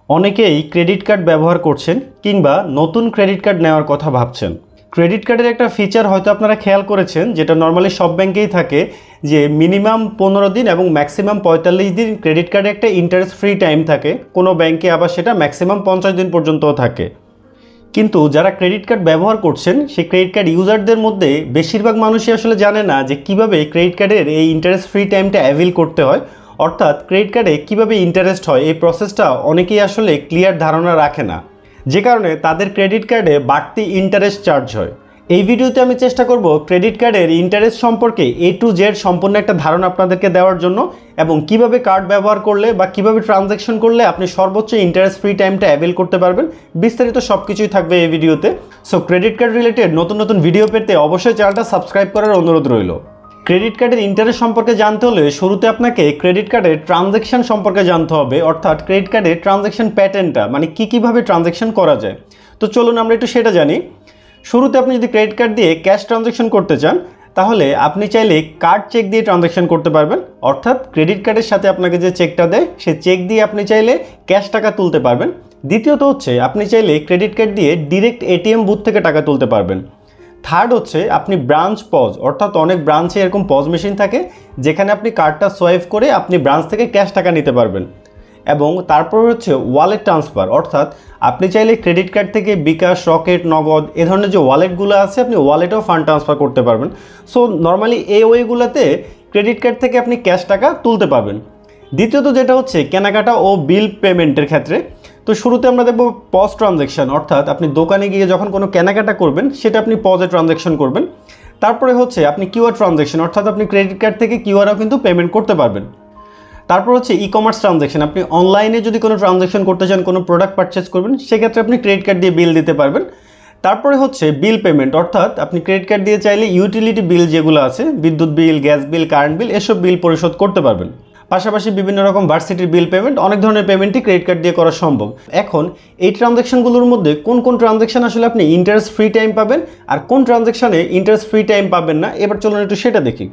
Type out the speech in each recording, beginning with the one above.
অনেকেই credit card ব্যবহার করছেন কিংবা নতুন ক্রেডিট কার্ড নেওয়ার কথা ভাবছেন। ক্রেডিট কার্ডের একটা ফিচার হয়তো আপনারা খেয়াল করেছেন, যেটা নর্মালি সব ব্যাংকেই থাকে, যে মিনিমাম 15 দিন এবং ম্যাক্সিমাম 45 দিন ক্রেডিট কার্ডে একটা ইন্টারেস্ট ফ্রি টাইম থাকে। কোনো ব্যাংকে আবার সেটা ম্যাক্সিমাম 50 দিন পর্যন্তও থাকে। কিন্তু যারা ক্রেডিট কার্ড ব্যবহার করছেন সেই ক্রেডিট কার্ড ইউজারদের মধ্যে বেশিরভাগ মানুষই আসলে জানে না যে কীভাবে ক্রেডিট কার্ডের এই ইন্টারেস্ট ফ্রি টাইমটা অ্যাভেল করতে হয়, অর্থাৎ ক্রেডিট কার্ডে কীভাবে ইন্টারেস্ট হয় এই প্রসেসটা অনেকেই আসলে ক্লিয়ার ধারণা রাখে না, যে কারণে তাদের ক্রেডিট কার্ডে বাড়তি ইন্টারেস্ট চার্জ হয়। এই ভিডিওতে আমি চেষ্টা করব ক্রেডিট কার্ডের ইন্টারেস্ট সম্পর্কে A to Z সম্পূর্ণ একটা ধারণা আপনাদেরকে দেওয়ার জন্য, এবং কিভাবে কার্ড ব্যবহার করলে বা কিভাবে ট্রানজ্যাকশন করলে আপনি সর্বোচ্চ ইন্টারেস্ট ফ্রি টাইমটা অ্যাভেল করতে পারবেন। বিস্তারিত সব কিছুই থাকবে এই ভিডিওতে। সো ক্রেডিট কার্ড রিলেটেড নতুন নতুন ভিডিও পেতে অবশ্যই চ্যানেলটা সাবস্ক্রাইব করার অনুরোধ রইল। ক্রেডিট কার্ডের ইন্টারেস্ট সম্পর্কে জানতে হলে শুরুতে আপনাকে ক্রেডিট কার্ডের ট্রানজ্যাকশন সম্পর্কে জানতে হবে, অর্থাৎ ক্রেডিট কার্ডের ট্রানজ্যাকশন প্যাটার্নটা, মানে কীভাবে ট্রানজ্যাকশন করা যায়। তো চলুন আমরা একটু সেটা জানি। শুরুতে আপনি যদি ক্রেডিট কার্ড দিয়ে ক্যাশ ট্রানজ্যাকশন করতে চান, তাহলে আপনি চাইলে কার্ড চেক দিয়ে ট্রানজ্যাকশন করতে পারবেন, অর্থাৎ ক্রেডিট কার্ডের সাথে আপনাকে যে চেকটা দেয় সেই চেক দিয়ে আপনি চাইলে ক্যাশ টাকা তুলতে পারবেন। দ্বিতীয়ত হচ্ছে আপনি চাইলে ক্রেডিট কার্ড দিয়ে ডিরেক্ট ATM বুথ থেকে টাকা তুলতে পারবেন। থার্ড হচ্ছে আপনি ব্রাঞ্চ পজ, অর্থাৎ অনেক ব্রাঞ্চে এরকম পজ মেশিন থাকে যেখানে আপনি কার্ডটা সোয়াইপ করে আপনি ব্রাঞ্চ থেকে ক্যাশ টাকা নিতে পারবেন। এবং তারপর হচ্ছে ওয়ালেট ট্রান্সফার, অর্থাৎ আপনি চাইলে ক্রেডিট কার্ড থেকে বিকাশ, রকেট, নগদ এ ধরনের যে ওয়ালেটগুলো আছে আপনি ওয়ালেটেও ফান্ড ট্রান্সফার করতে পারবেন। সো নর্মালি এই ওয়েগুলোতে ক্রেডিট কার্ড থেকে আপনি ক্যাশ টাকা তুলতে পারবেন। দ্বিতীয়ত যেটা হচ্ছে কেনাকাটা ও বিল পেমেন্টের ক্ষেত্রে। তো শুরুতে আমরা দেখব পজ ট্রানজ্যাকশন, অর্থাৎ আপনি দোকানে গিয়ে যখন কোনো কেনাকাটা করবেন সেটা আপনি পজে ট্রানজ্যাকশন করবেন। তারপরে হচ্ছে আপনি কিউআর ট্রানজ্যাকশন, অর্থাৎ আপনি ক্রেডিট কার্ড থেকে কিউআরও কিন্তু পেমেন্ট করতে পারবেন। তারপর হচ্ছে ই-কমার্স ট্রানজ্যাকশন, আপনি অনলাইনে যদি কোনো ট্রানজ্যাকশন করতে চান, কোনো প্রোডাক্ট পারচেস করবেন, সেক্ষেত্রে আপনি ক্রেডিট কার্ড দিয়ে বিল দিতে পারবেন। তারপরে হচ্ছে বিল পেমেন্ট, অর্থাৎ আপনি ক্রেডিট কার্ড দিয়ে চাইলে ইউটিলিটি বিল যেগুলো আছে, বিদ্যুৎ বিল, গ্যাস বিল, কারেন্ট বিল, এসব বিল পরিশোধ করতে পারবেন। পাশাপাশি বিভিন্ন রকম ভার্সিটির বিল পেমেন্ট, অনেক ধরনের পেমেন্টই ক্রেডিট কার্ড দিয়ে করা সম্ভব। এখন এই ট্রানজ্যাকশনগুলোর মধ্যে কোন কোন ট্রানজ্যাকশন আসলে আপনি ইন্টারেস্ট ফ্রি টাইম পাবেন আর কোন ট্রানজ্যাকশানে ইন্টারেস্ট ফ্রি টাইম পাবেন না, এবার চলুন একটু সেটা দেখি।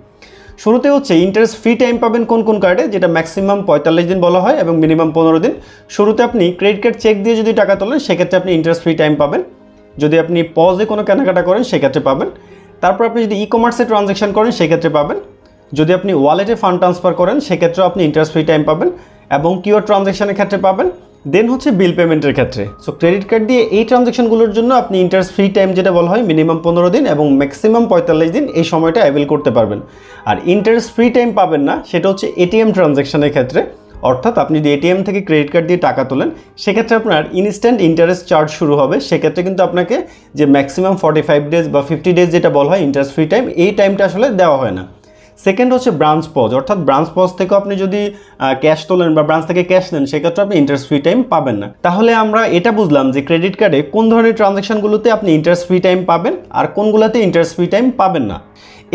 শুরুতে হচ্ছে ইন্টারেস্ট ফ্রি টাইম পাবেন কোন কোন কার্ডে, যেটা ম্যাক্সিমাম 45 দিন বলা হয় এবং মিনিমাম 15 দিন। শুরুতে আপনি ক্রেডিট কার্ড চেক দিয়ে যদি টাকা তোলেন সেক্ষেত্রে আপনি ইন্টারেস্ট ফ্রি টাইম পাবেন। যদি আপনি পজে কোনো কেনাকাটা করেন সেক্ষেত্রে পাবেন। তারপর আপনি যদি ই-কমার্সে ট্রানজ্যাকশন করেন সেক্ষেত্রে পাবেন। যদি আপনি ওয়ালেটে ফান্ড ট্রান্সফার করেন সেক্ষেত্রেও আপনি ইন্টারেস্ট ফ্রি টাইম পাবেন এবং কিউআর ট্রানজ্যাকশনের ক্ষেত্রে পাবেন। দেন হচ্ছে বিল পেমেন্টের ক্ষেত্রে। সো ক্রেডিট কার্ড দিয়ে এই ট্রানজ্যাকশনগুলোর জন্য আপনি ইন্টারেস্ট ফ্রি টাইম যেটা বলা হয় মিনিমাম 15 দিন এবং ম্যাক্সিমাম 45 দিন এই সময়টা অ্যাভেল করতে পারবেন। আর ইন্টারেস্ট ফ্রি টাইম পাবেন না সেটা হচ্ছে এটিএম ট্রানজ্যাকশনের ক্ষেত্রে, অর্থাৎ আপনি যদি এটিএম থেকে ক্রেডিট কার্ড দিয়ে টাকা তোলেন সেক্ষেত্রে আপনার ইনস্ট্যান্ট ইন্টারেস্ট চার্জ শুরু হবে। সেক্ষেত্রে কিন্তু আপনাকে যে ম্যাক্সিমাম 45 ডেজ বা 50 ডেজ যেটা বলা হয় ইন্টারেস্ট ফ্রি টাইম, এই টাইমটা আসলে দেওয়া হয় না। সেকেন্ড হচ্ছে ব্রাঞ্চ পজ, অর্থাৎ ব্রাঞ্চ পজ থেকেও আপনি যদি ক্যাশ তোলেন বা ব্রাঞ্চ থেকে ক্যাশ নেন সেক্ষেত্রে আপনি ইন্টারেস্ট ফ্রি টাইম পাবেন না। তাহলে আমরা এটা বুঝলাম যে ক্রেডিট কার্ডে কোন ধরনের ট্রানজ্যাকশনগুলোতে আপনি ইন্টারেস্ট ফ্রি টাইম পাবেন আর কোনগুলোতে ইন্টারেস্ট ফ্রি টাইম পাবেন না।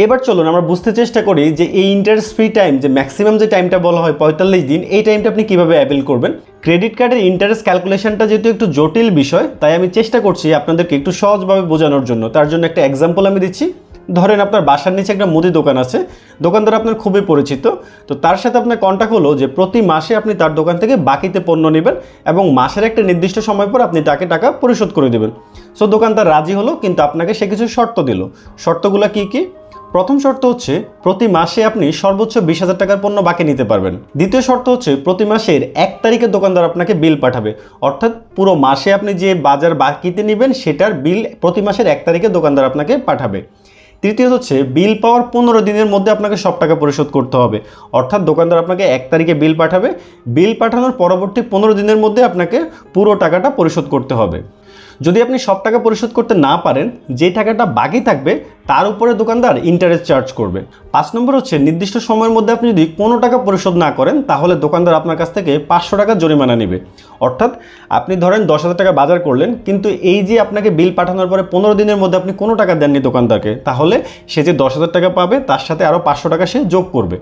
এবার চলুন আমরা বুঝতে চেষ্টা করি যে এই ইন্টারেস্ট ফ্রি টাইম, যে ম্যাক্সিমাম যে টাইমটা বলা হয় 45 দিন, এই টাইমটা আপনি কীভাবে অ্যাভেল করবেন। ক্রেডিট কার্ডের ইন্টারেস্ট ক্যালকুলেশনটা যেহেতু একটু জটিল বিষয়, তাই আমি চেষ্টা করছি আপনাদেরকে একটু সহজভাবে বোঝানোর জন্য। তার জন্য একটা এক্সাম্পল আমি দিচ্ছি। ধরেন আপনার বাসার নিচে একটা মুদি দোকান আছে, দোকানদার আপনার খুবই পরিচিত। তো তার সাথে আপনার কন্ট্যাক্ট হলো যে প্রতি মাসে আপনি তার দোকান থেকে বাকিতে পণ্য নেবেন এবং মাসের একটা নির্দিষ্ট সময় পর আপনি তাকে টাকা পরিশোধ করে দেবেন। সো দোকানদার রাজি হলো, কিন্তু আপনাকে সে কিছু শর্ত দিল। শর্তগুলো কি কি? প্রথম শর্ত হচ্ছে প্রতি মাসে আপনি সর্বোচ্চ 20,000 টাকার পণ্য বাকি নিতে পারবেন। দ্বিতীয় শর্ত হচ্ছে প্রতি মাসের 1 তারিখে দোকানদার আপনাকে বিল পাঠাবে, অর্থাৎ পুরো মাসে আপনি যে বাজার বাকিতে নেবেন সেটার বিল প্রতি মাসের 1 তারিখে দোকানদার আপনাকে পাঠাবে। তৃতীয়ত হচ্ছে বিল পাওয়ার 15 দিনের মধ্যে আপনাকে সব টাকা পরিশোধ করতে হবে, অর্থাৎ দোকানদার আপনাকে 1 তারিখে বিল পাঠাবে, বিল পাঠানোর পরবর্তী 15 দিনের মধ্যে আপনাকে পুরো টাকাটা পরিশোধ করতে হবে। যদি আপনি সব টাকা পরিশোধ করতে না পারেন, যে টাকাটা বাকি থাকবে তার উপরে দোকানদার ইন্টারেস্ট চার্জ করবে। 5 নম্বর হচ্ছে নির্দিষ্ট সময়ের মধ্যে আপনি যদি কোনো টাকা পরিশোধ না করেন তাহলে দোকানদার আপনার কাছ থেকে 500 টাকা জরিমানা নেবে। অর্থাৎ আপনি ধরেন 10,000 টাকা বাজার করলেন, কিন্তু এই যে আপনাকে বিল পাঠানোর পরে 15 দিনের মধ্যে আপনি কোনো টাকা দেননি দোকানদারকে, তাহলে সে যে 10,000 টাকা পাবে তার সাথে আরও 500 টাকা সে যোগ করবে।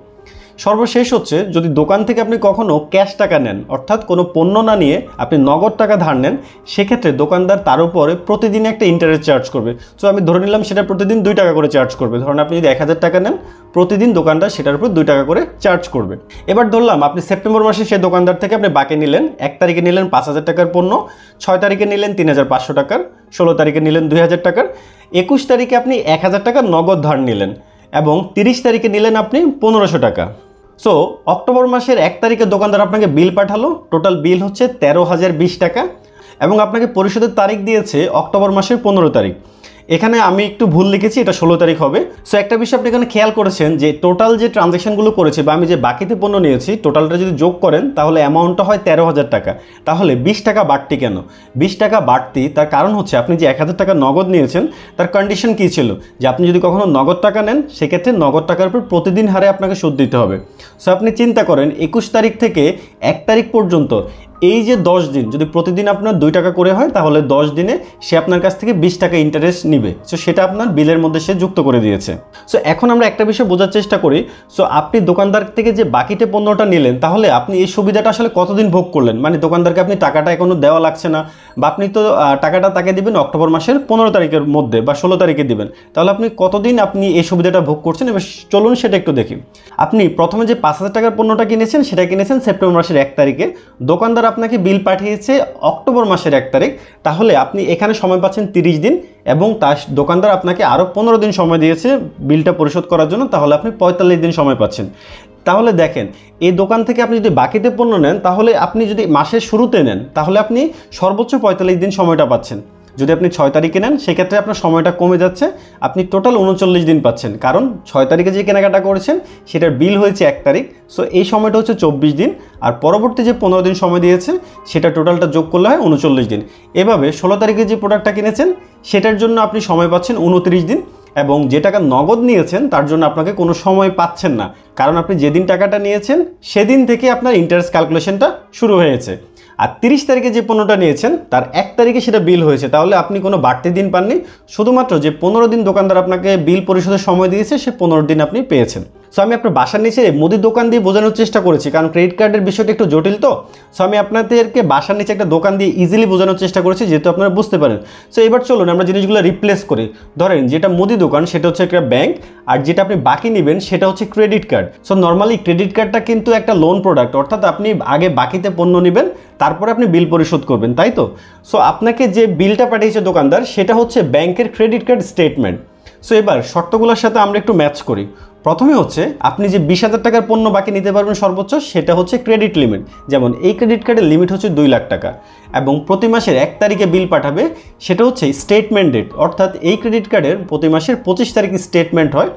সর্বশেষ হচ্ছে যদি দোকান থেকে আপনি কখনো ক্যাশ টাকা নেন, অর্থাৎ কোনো পণ্য না নিয়ে আপনি নগদ টাকা ধার নেন, সেক্ষেত্রে দোকানদার তার উপরে প্রতিদিন একটা ইন্টারেস্ট চার্জ করবে। সো আমি ধরে নিলাম সেটা প্রতিদিন 2 টাকা করে চার্জ করবে। ধরুন আপনি যদি 1000 টাকা নেন, প্রতিদিন দোকানদার সেটার উপর 2 টাকা করে চার্জ করবে। এবার ধরলাম আপনি সেপ্টেম্বর মাসে সেই দোকানদার থেকে আপনি বাকি নিলেন, 1 তারিখে নিলেন 5000 টাকার পণ্য, 6 তারিখে নিলেন 3500 টাকার, 16 তারিখে নিলেন 2000 টাকার, 21 তারিখে আপনি 1000 টাকা নগদ ধার নিলেন এবং 30 তারিখে নিলেন আপনি 1500 টাকা। সো অক্টোবর মাসের 1 তারিখে দোকানদার আপনাকে বিল পাঠালো, টোটাল বিল হচ্ছে 13,020 টাকা এবং আপনাকে পরিশোধের তারিখ দিয়েছে অক্টোবর মাসের 15 তারিখ। এখানে আমি একটু ভুল লিখেছি, এটা 16 তারিখ হবে। সো একটা বিষয় আপনি এখানে খেয়াল করেছেন যে টোটাল যে ট্রানজ্যাকশনগুলো করেছে বা আমি যে বাকিতে পণ্য নিয়েছি টোটালটা যদি যোগ করেন তাহলে অ্যামাউন্টটা হয় 13,000 টাকা। তাহলে 20 টাকা বাড়তি কেন? 20 টাকা বাড়তি তার কারণ হচ্ছে আপনি যে 1000 টাকা নগদ নিয়েছেন তার কন্ডিশন কী ছিল যে আপনি যদি কখনো নগদ টাকা নেন সেক্ষেত্রে নগদ টাকার উপর প্রতিদিন হারে আপনাকে সুদ দিতে হবে। সো আপনি চিন্তা করেন 21 তারিখ থেকে 1 তারিখ পর্যন্ত এই যে 10 দিন যদি প্রতিদিন আপনার 2 টাকা করে হয় তাহলে 10 দিনে সে আপনার কাছ থেকে 20 টাকা ইন্টারেস্ট নিবে। সো সেটা আপনার বিলের মধ্যে সে যুক্ত করে দিয়েছে। সো এখন আমরা একটা বিষয় বোঝার চেষ্টা করি। সো আপনি দোকানদার থেকে যে বাকিতে পণ্যটা নিলেন তাহলে আপনি এই সুবিধাটা আসলে কতদিন ভোগ করলেন? মানে দোকানদারকে আপনি টাকাটা এখনো দেওয়া লাগছে না বা আপনি তো টাকাটা তাকে দিবেন অক্টোবর মাসের 15 তারিখের মধ্যে বা 16 তারিখে দিবেন, তাহলে আপনি কতদিন আপনি এই সুবিধাটা ভোগ করছেন? এবার চলুন সেটা একটু দেখি। আপনি প্রথমে যে 5000 টাকার পণ্যটা কিনেছেন সেটা কিনেছেন সেপ্টেম্বর মাসের 1 তারিখে, দোকানদার আপনাকে বিল পাঠিয়েছে অক্টোবর মাসের 1 তারিখ, তাহলে আপনি এখানে সময় পাচ্ছেন 30 দিন এবং তার দোকানদার আপনাকে আরও 15 দিন সময় দিয়েছে বিলটা পরিশোধ করার জন্য, তাহলে আপনি 45 দিন সময় পাচ্ছেন। তাহলে দেখেন এই দোকান থেকে আপনি যদি বাকিতে পণ্য নেন তাহলে আপনি যদি মাসের শুরুতে নেন তাহলে আপনি সর্বোচ্চ 45 দিন সময়টা পাচ্ছেন। যদি আপনি 6 তারিখে নেন সেক্ষেত্রে আপনার সময়টা কমে যাচ্ছে, আপনি টোটাল 39 দিন পাচ্ছেন, কারণ 6 তারিখে যে কেনাকাটা করেছেন সেটার বিল হয়েছে 1 তারিখ। সো এই সময়টা হচ্ছে 24 দিন আর পরবর্তী যে 15 দিন সময় দিয়েছে সেটা টোটালটা যোগ করলে হয় 39 দিন। এভাবে 16 তারিখে যে প্রোডাক্টটা কিনেছেন সেটার জন্য আপনি সময় পাচ্ছেন 29 দিন এবং যে টাকা নগদ নিয়েছেন তার জন্য আপনাকে কোনো সময় পাচ্ছেন না, কারণ আপনি যেদিন টাকাটা নিয়েছেন সেদিন থেকে আপনার ইন্টারেস্ট ক্যালকুলেশনটা শুরু হয়েছে। আর 30 তারিখে যে পণ্যটা নিয়েছেন তার 1 তারিখে সেটা বিল হয়েছে, তাহলে আপনি কোনো বাড়তি দিন পাননি, শুধুমাত্র যে 15 দিন দোকানদার আপনাকে বিল পরিশোধের সময় দিয়েছে সে 15 দিন আপনি পেয়েছেন। সো আমি আপনার বাসার নিচে মুদির দোকান দিয়ে বোঝানোর চেষ্টা করেছি, কারণ ক্রেডিট কার্ডের বিষয়টা একটু জটিল, তো সো আমি আপনাদেরকে বাসার নিচে একটা দোকান দিয়ে ইজিলি বোঝানোর চেষ্টা করেছি যেহেতু আপনারা বুঝতে পারেন। সো এবার চলুন আমরা জিনিসগুলো রিপ্লেস করি। ধরেন যেটা মুদি দোকান সেটা হচ্ছে একটা ব্যাংক আর যেটা আপনি বাকি নেবেন সেটা হচ্ছে credit card. So normally credit কার্ডটা কিন্তু একটা লোন প্রোডাক্ট, অর্থাৎ আপনি আগে বাকিতে পণ্য নেবেন তারপরে আপনি বিল পরিশোধ করবেন, তাই তো? সো আপনাকে যে বিলটা পাঠিয়েছে দোকানদার সেটা হচ্ছে ব্যাংকের ক্রেডিট কার্ড স্টেটমেন্ট। সো এবার শর্তগুলোর সাথে আমরা একটু ম্যাচ করি। প্রথমে হচ্ছে আপনি যে 20,000 টাকার পণ্য বাকি নিতে পারবেন সর্বোচ্চ, সেটা হচ্ছে ক্রেডিট লিমিট। যেমন এই ক্রেডিট কার্ডের লিমিট হচ্ছে 2 লাখ টাকা এবং প্রতি মাসের 1 তারিখে বিল পাঠাবে, সেটা হচ্ছে স্টেটমেন্ট ডেট, অর্থাৎ এই ক্রেডিট কার্ডের প্রতি মাসের 25 তারিখে স্টেটমেন্ট হয়।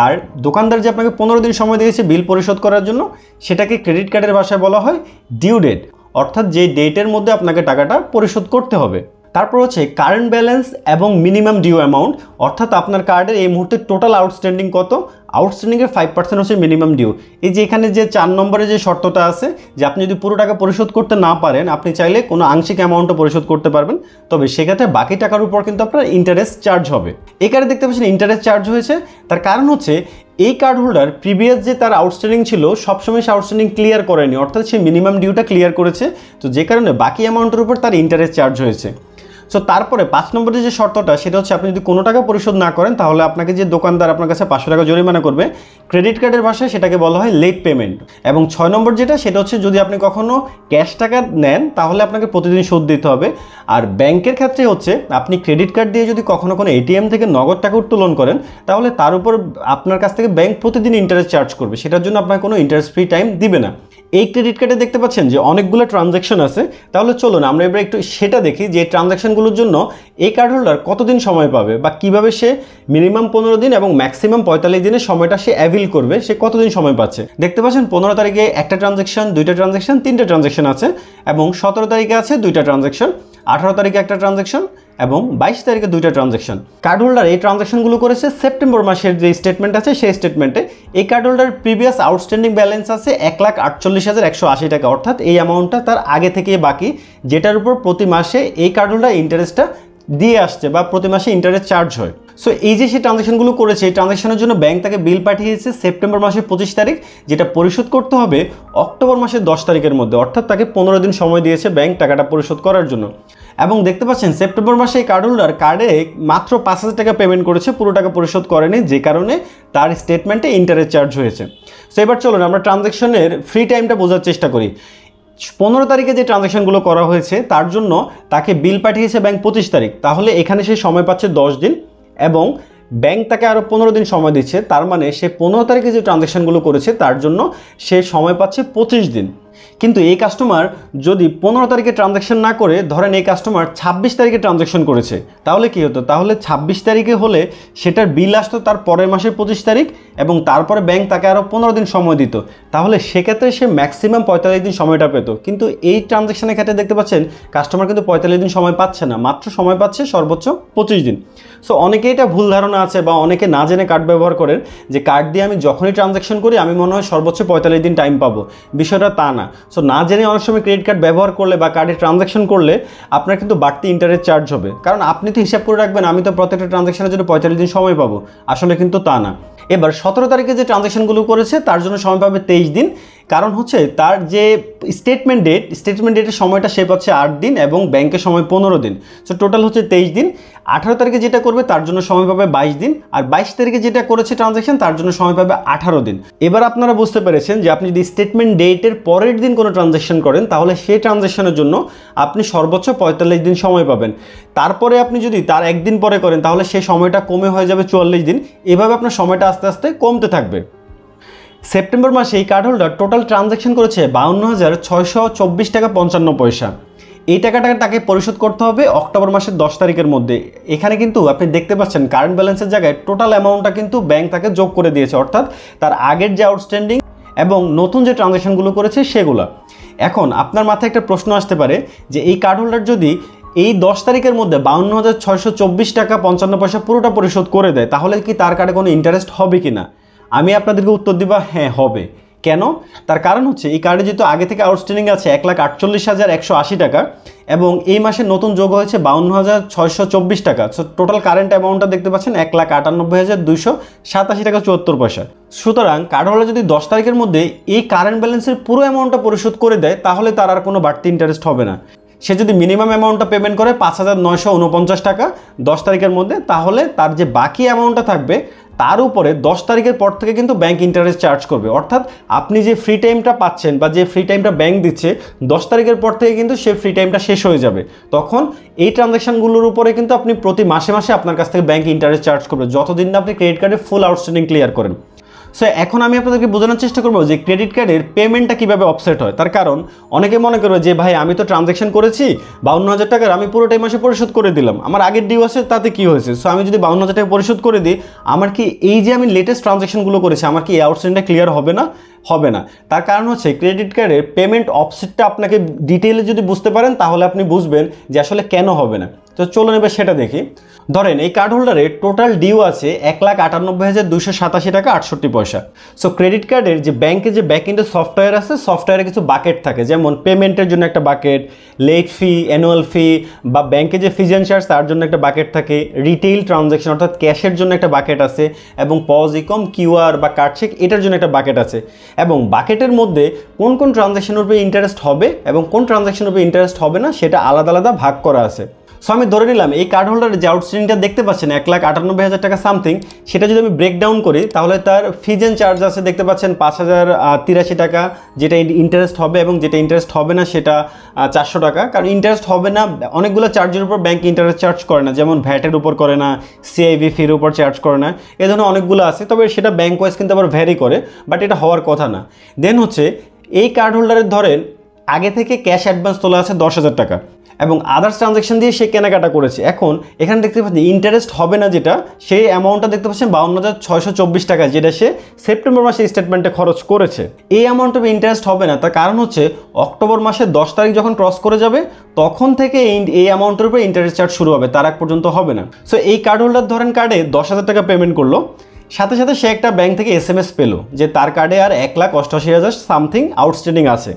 আর দোকানদার যে আপনাকে 15 দিন সময় দিয়েছে বিল পরিশোধ করার জন্য সেটাকে ক্রেডিট কার্ডের ভাষায় বলা হয় ডিউ ডেট, অর্থাৎ যে ডেটের মধ্যে আপনাকে টাকাটা পরিশোধ করতে হবে। তারপর হচ্ছে কারেন্ট ব্যালেন্স এবং মিনিমাম ডিউ অ্যামাউন্ট, অর্থাৎ আপনার কার্ডের এই মুহূর্তে টোটাল আউটস্ট্যান্ডিং কত, আউটস্ট্যান্ডিংয়ের 5% হচ্ছে মিনিমাম ডিউ। এই যে এখানে যে 4 নম্বরে যে শর্তটা আছে যে আপনি যদি পুরো টাকা পরিশোধ করতে না পারেন আপনি চাইলে কোনো আংশিক অ্যামাউন্টও পরিশোধ করতে পারবেন, তবে সেক্ষেত্রে বাকি টাকার উপর কিন্তু আপনার ইন্টারেস্ট চার্জ হবে। এই কার্ডে দেখতে পাচ্ছেন ইন্টারেস্ট চার্জ হয়েছে, তার কারণ হচ্ছে এই কার্ড হোল্ডার প্রিভিয়াস যে তার আউটস্ট্যান্ডিং ছিল সবসময় সে আউটস্ট্যান্ডিং ক্লিয়ার করেনি, অর্থাৎ সে মিনিমাম ডিউটা ক্লিয়ার করেছে, তো যে কারণে বাকি অ্যামাউন্টের উপর তার ইন্টারেস্ট চার্জ হয়েছে। সো তারপরে 5 নম্বরে যে শর্তটা সেটা হচ্ছে আপনি যদি কোনো টাকা পরিশোধ না করেন তাহলে আপনাকে যে দোকানদার আপনার কাছে 500 টাকা জরিমানা করবে, ক্রেডিট কার্ডের ভাষায় সেটাকে বলা হয় লেট পেমেন্ট। এবং 6 নম্বর যেটা সেটা হচ্ছে যদি আপনি কখনো ক্যাশ টাকা নেন তাহলে আপনাকে প্রতিদিন সুদ দিতে হবে। আর ব্যাংকের ক্ষেত্রে হচ্ছে আপনি ক্রেডিট কার্ড দিয়ে যদি কখনো কোনো এটিএম থেকে নগদ টাকা উত্তোলন করেন তাহলে তার উপর আপনার কাছ থেকে ব্যাংক প্রতিদিন ইন্টারেস্ট চার্জ করবে, সেটার জন্য আপনার কোনো ইন্টারেস্ট ফ্রি টাইম দিবে না। এই ক্রেডিট কার্ডে দেখতে পাচ্ছেন যে অনেকগুলো ট্রানজ্যাকশন আছে, তাহলে চলুন আমরা এবার একটু সেটা দেখি যে ট্রানজ্যাকশনগুলোর জন্য এই কার্ড হোল্ডার কতদিন সময় পাবে বা কিভাবে সে মিনিমাম 15 দিন এবং ম্যাক্সিমাম 45 দিনের সময়টা সে অ্যাভিল করবে, সে কতদিন সময় পাচ্ছে। দেখতে পাচ্ছেন 15 তারিখে একটা ট্রানজ্যাকশন, 2টা ট্রানজ্যাকশন, 3টা ট্রানজ্যাকশন আছে এবং 17 তারিখে আছে 2টা ট্রানজ্যাকশন, 18 তারিখে একটা ট্রানজ্যাকশন এবং 22 তারিখে 2টা ট্রানজ্যাকশন। কার্ড হোল্ডার এই ট্রানজ্যাকশনগুলো করেছে সেপ্টেম্বর মাসের যে স্টেটমেন্ট আছে সেই স্টেটমেন্টে। এই card holder previous outstanding balance আছে 1,48,180 টাকা, অর্থাৎ এই অ্যামাউন্টটা তার আগে থেকে বাকি, যেটার উপর প্রতি মাসে এই কার্ড হোল্ডার ইন্টারেস্টটা দিয়ে আসছে বা প্রতি মাসে ইন্টারেস্ট চার্জ হয়। সো এই যে সে ট্রানজ্যাকশনগুলো করেছে, এই ট্রানজ্যাকশনের জন্য ব্যাংক তাকে বিল পাঠিয়েছে সেপ্টেম্বর মাসের 25 তারিখ, যেটা পরিশোধ করতে হবে অক্টোবর মাসের 10 তারিখের মধ্যে। অর্থাৎ তাকে 15 দিন সময় দিয়েছে ব্যাংক টাকাটা পরিশোধ করার জন্য। এবং দেখতে পাচ্ছেন সেপ্টেম্বর মাসে এই কার্ড হোল্ডার কার্ডে মাত্র 5,000 টাকা পেমেন্ট করেছে, পুরো টাকা পরিশোধ করেনি, যে কারণে তার স্টেটমেন্টে ইন্টারেস্ট চার্জ হয়েছে। সো এবার চলুন আমরা ট্রানজ্যাকশনের ফ্রি টাইমটা বোঝার চেষ্টা করি। 15 তারিখে যে ট্রানজ্যাকশনগুলো করা হয়েছে তার জন্য তাকে বিল পাঠিয়েছে ব্যাংক 25 তারিখ, তাহলে এখানে সে সময় পাচ্ছে 10 দিন এবং ব্যাংক তাকে আরও 15 দিন সময় দিচ্ছে। তার মানে সে 15 তারিখে যে ট্রানজ্যাকশনগুলো করেছে তার জন্য সে সময় পাচ্ছে 25 দিন। কিন্তু এই কাস্টমার যদি 15 তারিখে ট্রানজ্যাকশন না করে, ধরেন এই কাস্টমার 26 তারিখে ট্রানজ্যাকশন করেছে, তাহলে কী হতো? তাহলে 26 তারিখে হলে সেটার বিল আসতো তার পরের মাসের 25 তারিখ এবং তারপরে ব্যাংক তাকে আরও 15 দিন সময় দিত। তাহলে সেক্ষেত্রে সে ম্যাক্সিমাম 45 দিন সময়টা পেত। কিন্তু এই ট্রানজ্যাকশনের ক্ষেত্রে দেখতে পাচ্ছেন কাস্টমার কিন্তু 45 দিন সময় পাচ্ছে না, মাত্র সময় পাচ্ছে সর্বোচ্চ 25 দিন। সো অনেকে এটা ভুল ধারণা আছে বা অনেকে না জেনে কার্ড ব্যবহার করেন যে কার্ড দিয়ে আমি যখনই ট্রানজ্যাকশন করি আমি মনে হয় সর্বোচ্চ 45 দিন টাইম পাবো। বিষয়টা তা না। সো না জেনে অনেক সময় ক্রেডিট কার্ড ব্যবহার করলে বা কার্ডে ট্রানজ্যাকশন করলে আপনার কিন্তু বাড়তি ইন্টারেস্ট চার্জ হবে, কারণ আপনি তো হিসাব করে রাখবেন আমি তো প্রত্যেকটা ট্রানজ্যাকশনের জন্য 45 দিন সময় পাবো, আসলে কিন্তু তা না। এবার 17 তারিখে যে ট্রানজ্যাকশনগুলো করেছে তার জন্য সময় পাবে 23 দিন, কারণ হচ্ছে তার যে স্টেটমেন্ট ডেটের সময়টা সে পাচ্ছে 8 দিন এবং ব্যাংকের সময় 15 দিন। সো টোটাল হচ্ছে 23 দিন। 18 তারিখে যেটা করবে তার জন্য সময় পাবে 22 দিন, আর 22 তারিখে যেটা করেছে ট্রানজ্যাকশন তার জন্য সময় পাবে 18 দিন। এবার আপনারা বুঝতে পেরেছেন যে আপনি যদি স্টেটমেন্ট ডেটের পরের দিন কোনো ট্রানজ্যাকশন করেন তাহলে সেই ট্রানজ্যাকশনের জন্য আপনি সর্বোচ্চ 45 দিন সময় পাবেন। তারপরে আপনি যদি তার একদিন পরে করেন তাহলে সেই সময়টা কমে হয়ে যাবে 44 দিন। এভাবে আপনার সময়টা আস্তে আস্তে কমতে থাকবে। সেপ্টেম্বর মাসে এই কার্ড হোল্ডার টোটাল ট্রানজ্যাকশন করেছে 52,624 টাকা 55 পয়সা। এই টাকাটা তাকে পরিশোধ করতে হবে অক্টোবর মাসের 10 তারিখের মধ্যে। এখানে কিন্তু আপনি দেখতে পাচ্ছেন কারেন্ট ব্যালেন্সের জায়গায় টোটাল অ্যামাউন্টটা কিন্তু ব্যাংক তাকে যোগ করে দিয়েছে, অর্থাৎ তার আগের যে আউটস্ট্যান্ডিং এবং নতুন যে ট্রানজ্যাকশনগুলো করেছে সেগুলো। এখন আপনার মাথায় একটা প্রশ্ন আসতে পারে যে এই কার্ড হোল্ডার যদি এই 10 তারিখের মধ্যে 52,624 টাকা 55 পয়সা পুরোটা পরিশোধ করে দেয় তাহলে কি তার কার্ডে কোনো ইন্টারেস্ট হবে কি না? আমি আপনাদেরকে উত্তর দিব হ্যাঁ হবে। কেন? তার কারণ হচ্ছে এই কার্ডে যেহেতু আগে থেকে আউটস্ট্যান্ডিং আছে 1,48,180 টাকা এবং এই মাসে নতুন যোগ হয়েছে 52,624 টাকা। সো টোটাল কারেন্ট অ্যামাউন্টটা দেখতে পাচ্ছেন 1,98,287 টাকা 74 পয়সা। সুতরাং কার্ড হোল্ডার যদি 10 তারিখের মধ্যে এই কারেন্ট ব্যালেন্সের পুরো অ্যামাউন্টটা পরিশোধ করে দেয় তাহলে তার আর কোনো বাড়তি ইন্টারেস্ট হবে না। সে যদি মিনিমাম অ্যামাউন্টটা পেমেন্ট করে 5,949 টাকা 10 তারিখের মধ্যে, তাহলে তার যে বাকি অ্যামাউন্টটা থাকবে তার উপরে 10 তারিখের পর থেকে কিন্তু ব্যাংক ইন্টারেস্ট চার্জ করবে। অর্থাৎ আপনি যে ফ্রি টাইমটা পাচ্ছেন বা যে ফ্রি টাইমটা ব্যাংক দিচ্ছে 10 তারিখের পর থেকে কিন্তু সে ফ্রি টাইমটা শেষ হয়ে যাবে। তখন এই ট্রানজ্যাকশনগুলোর উপরে কিন্তু আপনি প্রতি মাসে মাসে আপনার কাছ থেকে ব্যাংক ইন্টারেস্ট চার্জ করবে যতদিন না আপনি ক্রেডিট কার্ডে ফুল আউটস্ট্যান্ডিং ক্লিয়ার করেন। সো এখন আমি আপনাদেরকে বোঝানোর চেষ্টা করবো যে ক্রেডিট কার্ডের পেমেন্টটা কীভাবে অফসেট হয়। তার কারণ অনেকে মনে করবে যে ভাই আমি তো ট্রানজ্যাকশন করেছি 52,000 টাকার, আমি পুরোটাই মাসে পরিশোধ করে দিলাম, আমার আগের ডিউ আছে তাতে কী হয়েছে? সো আমি যদি 52,000 টাকা পরিশোধ করে দিই আমার কি এই যে আমি লেটেস্ট ট্রানজ্যাকশনগুলো করেছি আমার কি এই আউটস্ট্যান্ডিংটা ক্লিয়ার হবে না? হবে না। তার কারণ হচ্ছে ক্রেডিট কার্ডের পেমেন্ট অফসেটটা আপনাকে ডিটেইলে যদি বুঝতে পারেন তাহলে আপনি বুঝবেন যে আসলে কেন হবে না। তো চলুন এবার সেটা দেখি। ধরেন এই কার্ড হোল্ডারে টোটাল ডিউ আছে 1,98,287 টাকা 68 পয়সা। সো ক্রেডিট কার্ডের যে ব্যাংকে যে ব্যাকএন্ডে সফটওয়্যার আছে সফটওয়্যারে কিছু বাকেট থাকে, যেমন পেমেন্টের জন্য একটা বাকেট, লেট ফি, অ্যানুয়াল ফি বা ব্যাংকে যে ফিজ অ্যান্ড চার্জ তার জন্য একটা বাকেট থাকে, রিটেইল ট্রানজ্যাকশন অর্থাৎ ক্যাশের জন্য একটা বাকেট আছে এবং পজ ইকম, কিউআর বা কার্ড চেক এটার জন্য একটা বাকেট আছে। এবং বাকেটের মধ্যে কোন কোন ট্রানজ্যাকশনের উপরে ইন্টারেস্ট হবে এবং কোন ট্রানজ্যাকশনের উপরে ইন্টারেস্ট হবে না সেটা আলাদা আলাদা ভাগ করা আছে। সো আমি ধরে নিলাম এই কার্ড হোল্ডারের যে আউটস্ট্যান্ডিংটা দেখতে পাচ্ছেন 1,98,000 টাকা সামথিং, সেটা যদি আমি ব্রেকডাউন করি তাহলে তার ফিজ অ্যান্ড চার্জ আছে দেখতে পাচ্ছেন 5,083 টাকা, যেটা ইন্টারেস্ট হবে এবং যেটা ইন্টারেস্ট হবে না সেটা 400 টাকা। কারণ ইন্টারেস্ট হবে না অনেকগুলো চার্জের উপর ব্যাংক ইন্টারেস্ট চার্জ করে না, যেমন ভ্যাটের উপর করে না, সিআইভি ফির উপর চার্জ করে না, এ ধরনের অনেকগুলো আছে। তবে সেটা ব্যাংক ওয়াইজ কিন্তু আবার ভ্যারি করে, বাট এটা হওয়ার কথা না। দেন হচ্ছে এই কার্ড হোল্ডারের ধরেন আগে থেকে ক্যাশ অ্যাডভান্স তোলা আছে 10,000 টাকা এবং আদার্স ট্রানজ্যাকশন দিয়ে সে কেনাকাটা করেছে। এখন এখানে দেখতে পাচ্ছেন ইন্টারেস্ট হবে না, যেটা সেই অ্যামাউন্টটা দেখতে পাচ্ছেন 52,624 টাকা, যেটা সে সেপ্টেম্বর মাসে স্টেটমেন্টে খরচ করেছে। এই অ্যামাউন্টে ইন্টারেস্ট হবে না, তার কারণ হচ্ছে অক্টোবর মাসের 10 তারিখ যখন ক্রস করে যাবে তখন থেকে এই অ্যামাউন্টের উপরে ইন্টারেস্ট চার্জ শুরু হবে, তার আগ পর্যন্ত হবে না। সো এই কার্ড হোল্ডার ধরেন কার্ডে 10,000 টাকা পেমেন্ট করলো, সাথে সাথে সে একটা ব্যাংক থেকে SMS পেলো যে তার কার্ডে আর 1,88,000 সামথিং আউটস্ট্যান্ডিং আছে।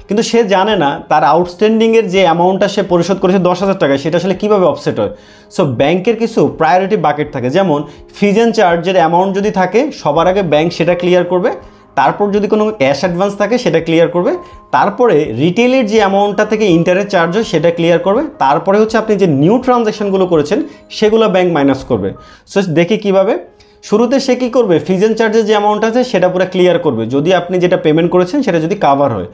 কিন্তু সে জানে না তার আউটস্ট্যান্ডিংয়ের যে অ্যামাউন্টটা সে পরিশোধ করেছে 10,000 টাকা, সেটা আসলে কীভাবে অফসেট হয়। সো ব্যাংকের কিছু প্রায়োরিটি বাকেট থাকে, যেমন ফিজ অ্যান্ড চার্জের অ্যামাউন্ট যদি থাকে সবার আগে ব্যাংক সেটা ক্লিয়ার করবে, তারপর যদি কোনো ক্যাশ অ্যাডভান্স থাকে সেটা ক্লিয়ার করবে, তারপরে রিটেলের যে অ্যামাউন্টটা থেকে ইন্টারেস্ট চার্জ হয় সেটা ক্লিয়ার করবে, তারপরে হচ্ছে আপনি যে নিউ ট্রানজ্যাকশনগুলো করেছেন সেগুলো ব্যাংক মাইনাস করবে। সো দেখি কীভাবে। শুরুতে সে কী করবে, ফিজ অ্যান্ড চার্জের যে অ্যামাউন্ট আছে সেটা পুরো ক্লিয়ার করবে, যদি আপনি যেটা পেমেন্ট করেছেন সেটা যদি কাভার হয়।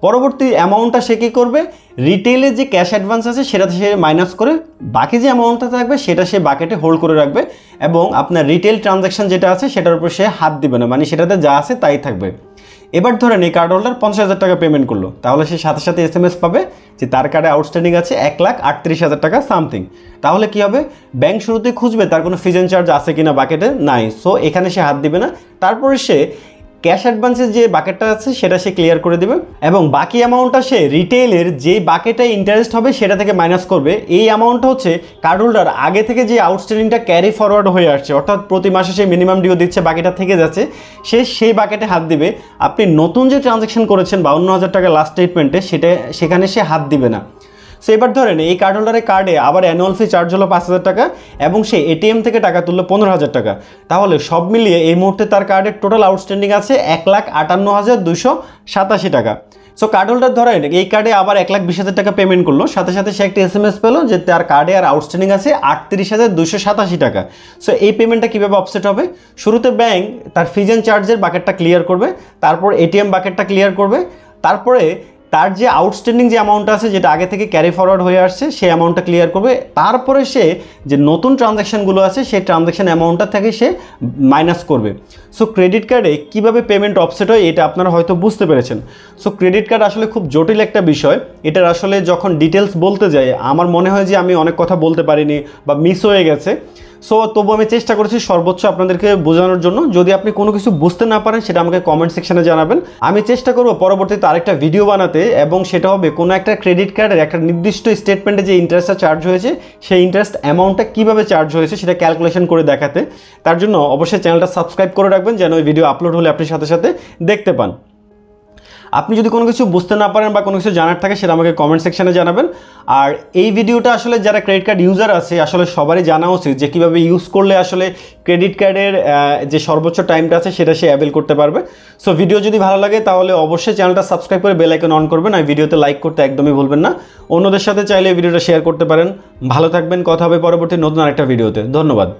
পরবর্তী অ্যামাউন্টটা সে কী করবে, রিটেলের যে ক্যাশ অ্যাডভান্স আছে সেটা সে মাইনাস করে বাকি যে অ্যামাউন্টটা থাকবে সেটা সে বাকেটে হোল্ড করে রাখবে, এবং আপনার রিটেল ট্রানজ্যাকশন যেটা আছে সেটার উপর সে হাত দিবে না, মানে সেটাতে যা আছে তাই থাকবে। এবার ধরেন এই কার্ড হোল্ডার 50,000 টাকা পেমেন্ট করলো, তাহলে সে সাথে সাথে SMS পাবে যে তার কার্ডে আউটস্ট্যান্ডিং আছে 1,38,000 টাকা সামথিং। তাহলে কী হবে, ব্যাংক শুরুতেই খুঁজবে তার কোনো ফিজ অ্যান্ড চার্জ আছে কিনা বাকেটে, নাই। সো এখানে সে হাত দিবে না, তারপরে সে ক্যাশ অ্যাডভান্সের যে বাকেটটা আছে সেটা সে ক্লিয়ার করে দেবে, এবং বাকি অ্যামাউন্টটা সে রিটেলের যে বাকেটে ইন্টারেস্ট হবে সেটা থেকে মাইনাস করবে। এই অ্যামাউন্টটা হচ্ছে কার্ড হোল্ডার আগে থেকে যে আউটস্ট্যান্ডিংটা ক্যারি ফরওয়ার্ড হয়ে আসছে, অর্থাৎ প্রতি মাসে সে মিনিমাম ডিউ দিচ্ছে, বাকিটা থেকে যাচ্ছে, সে সেই বাকেটে হাত দিবে। আপনি নতুন যে ট্রানজ্যাকশন করেছেন 52,000 টাকা লাস্ট স্টেটমেন্টে, সেখানে সে হাত দিবে না। সো এবার ধরেন এই কার্ড হোল্ডারের কার্ডে আবার অ্যানুয়াল ফি চার্জ হলো 5,000 টাকা, এবং সে এটিএম থেকে টাকা তুললো 15,000 টাকা। তাহলে সব মিলিয়ে এই মুহূর্তে তার কার্ডের টোটাল আউটস্ট্যান্ডিং আছে 1,58,287 টাকা। সো কার্ড হোল্ডার ধরেন এই কার্ডে আবার 1,20,000 টাকা পেমেন্ট করলো, সাথে সাথে সে একটা SMS পেলো যে তার কার্ডে আর আউটস্ট্যান্ডিং আছে 38,287 টাকা। সো এই পেমেন্টটা কীভাবে অফসেট হবে, শুরুতে ব্যাংক তার ফিজ অ্যান্ড চার্জের বাকেটটা ক্লিয়ার করবে, তারপর এটিএম বাকেটটা ক্লিয়ার করবে, তারপরে তার যে আউটস্ট্যান্ডিং যে অ্যামাউন্ট আছে যেটা আগে থেকে ক্যারি ফরওয়ার্ড হয়ে আসছে সেই অ্যামাউন্টটা ক্লিয়ার করবে, তারপরে সে যে নতুন ট্রানজ্যাকশানগুলো আছে সেই ট্রানজ্যাকশান অ্যামাউন্টটা থেকে সে মাইনাস করবে। সো ক্রেডিট কার্ডে কীভাবে পেমেন্ট অফসেট হয় এটা আপনারা হয়তো বুঝতে পেরেছেন। সো ক্রেডিট কার্ড আসলে খুব জটিল একটা বিষয়, এটার আসলে যখন ডিটেলস বলতে যাই আমার মনে হয় যে আমি অনেক কথা বলতে পারিনি বা মিস হয়ে গেছে। সো তবু আমি চেষ্টা করেছি সর্বোচ্চ আপনাদেরকে বোঝানোর জন্য। যদি আপনি কোনো কিছু বুঝতে না পারেন সেটা আমাকে কমেন্ট সেকশনে জানাবেন, আমি চেষ্টা করব পরবর্তীতে আরেকটা ভিডিও বানাতে, এবং সেটা হবে কোনো একটা ক্রেডিট কার্ডের একটা নির্দিষ্ট স্টেটমেন্টে যে ইন্টারেস্টটা চার্জ হয়েছে সেই ইন্টারেস্ট অ্যামাউন্টটা কীভাবে চার্জ হয়েছে সেটা ক্যালকুলেশন করে দেখাতে। তার জন্য অবশ্যই চ্যানেলটা সাবস্ক্রাইব করে রাখবেন যেন ওই ভিডিও আপলোড হলে আপনি সাথে সাথে দেখতে পান। আপনি যদি কোনো কিছু বুঝতে না পারেন বা কোনো কিছু জানার থাকে সেটা আমাকে কমেন্ট সেকশনে জানাবেন। আর এই ভিডিওটা আসলে যারা ক্রেডিট কার্ড ইউজার আছে আসলে সবারই জানা উচিত যে কীভাবে ইউজ করলে আসলে ক্রেডিট কার্ডের যে সর্বোচ্চ টাইমটা আছে সেটা সে অ্যাভেল করতে পারবে। সো ভিডিও যদি ভালো লাগে তাহলে অবশ্যই চ্যানেলটা সাবস্ক্রাইব করে বেল আইকন অন করবেন, আর ভিডিওতে লাইক করতে একদমই ভুলবেন না। অন্যদের সাথে চাইলে ভিডিওটা শেয়ার করতে পারেন। ভালো থাকবেন, কথা হবে পরবর্তী নতুন আরেকটা ভিডিওতে। ধন্যবাদ।